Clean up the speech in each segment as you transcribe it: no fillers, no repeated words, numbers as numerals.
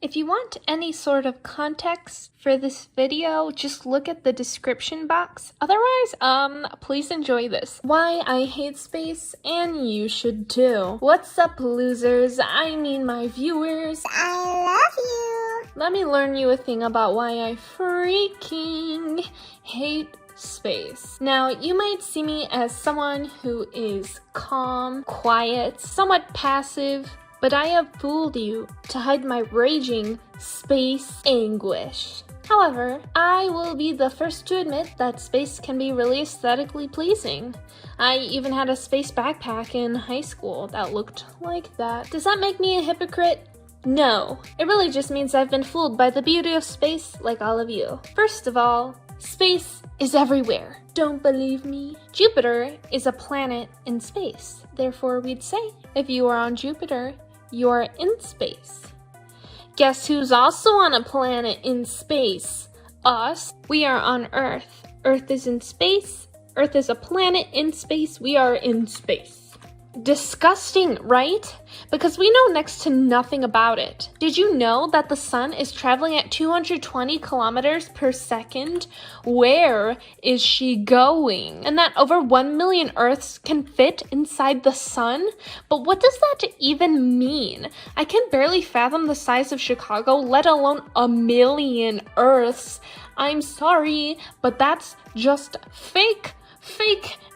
If you want any sort of context for this video, just look at the description box. Otherwise, please enjoy this. Why I hate space, and you should too. What's up, losers? I mean my viewers. I love you. Let me learn you a thing about why I freaking hate space. Now, you might see me as someone who is calm, quiet, somewhat passive, but I have fooled you to hide my raging space anguish. However, I will be the first to admit that space can be really aesthetically pleasing. I even had a space backpack in high school that looked like that. Does that make me a hypocrite? No. It really just means I've been fooled by the beauty of space like all of you. First of all, space is everywhere. Don't believe me? Jupiter is a planet in space. Therefore, we'd say, if you are on Jupiter, you're in space. Guess who's also on a planet in space? Us. We are on Earth. Earth is in space. Earth is a planet in space. We are in space. Disgusting, right? Because we know next to nothing about it. Did you know that the sun is traveling at 220 kilometers per second? Where is she going? And that over 1 million Earths can fit inside the sun? But what does that even mean? I can barely fathom the size of Chicago, let alone a million Earths. I'm sorry, but that's just fake,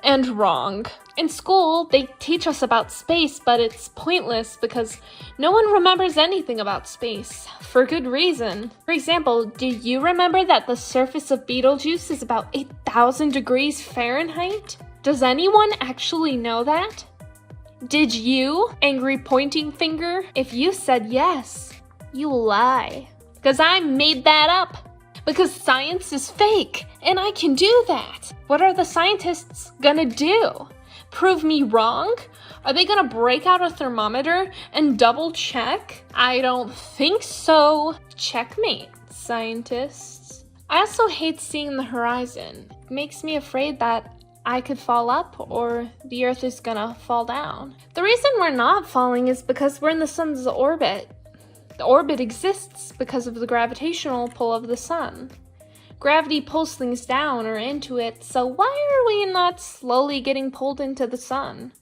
and wrong. In school, they teach us about space, but it's pointless because no one remembers anything about space, for good reason. For example, do you remember that the surface of Betelgeuse is about 8,000 degrees Fahrenheit? Does anyone actually know that? Did you, angry pointing finger? If you said yes, you lie. Because I made that up. Because science is fake, and I can do that. What are the scientists gonna do? Prove me wrong? Are they gonna break out a thermometer and double check? I don't think so. Checkmate, scientists. I also hate seeing the horizon. It makes me afraid that I could fall up or the Earth is gonna fall down. The reason we're not falling is because we're in the sun's orbit. The orbit exists because of the gravitational pull of the sun. Gravity pulls things down or into it, so why are we not slowly getting pulled into the sun?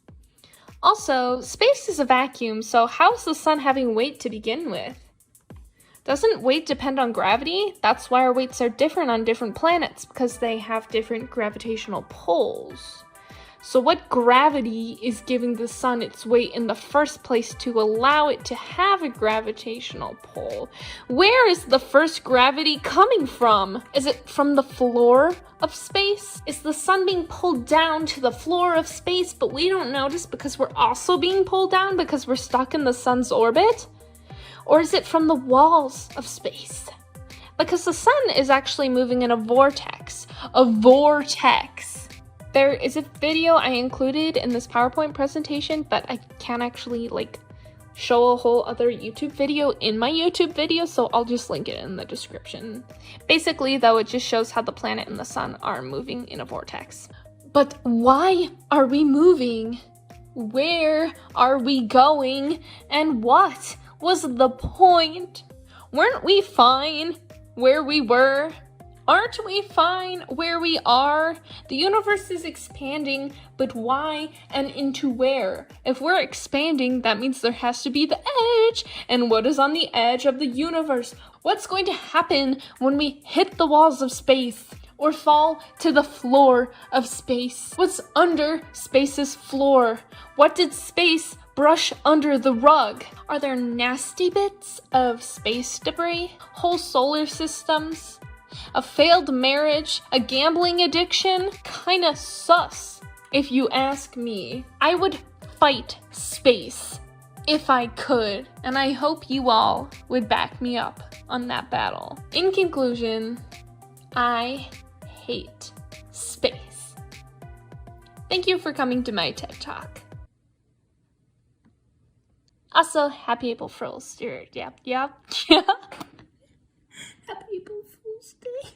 Also, space is a vacuum, so how is the sun having weight to begin with? Doesn't weight depend on gravity? That's why our weights are different on different planets, because they have different gravitational pulls. So what gravity is giving the sun its weight in the first place to allow it to have a gravitational pull? Where is the first gravity coming from? Is it from the floor of space? Is the sun being pulled down to the floor of space, but we don't notice because we're also being pulled down because we're stuck in the sun's orbit? Or is it from the walls of space? Because the sun is actually moving in a vortex. A vortex. There is a video I included in this PowerPoint presentation, but I can't actually show a whole other YouTube video in my YouTube video, so I'll just link it in the description. Basically, though, it just shows how the planet and the sun are moving in a vortex. But why are we moving? Where are we going? And what was the point? Weren't we fine where we were? Aren't we fine where we are? The universe is expanding, but why and into where? If we're expanding, that means there has to be the edge. And what is on the edge of the universe? What's going to happen when we hit the walls of space or fall to the floor of space? What's under space's floor? What did space brush under the rug? Are there nasty bits of space debris? Whole solar systems? A failed marriage, a gambling addiction? Kinda sus, if you ask me. I would fight space if I could, and I hope you all would back me up on that battle. In conclusion, I hate space. Thank you for coming to my TED Talk. Also, happy April Fools. Yep. Happy April Fool's Day.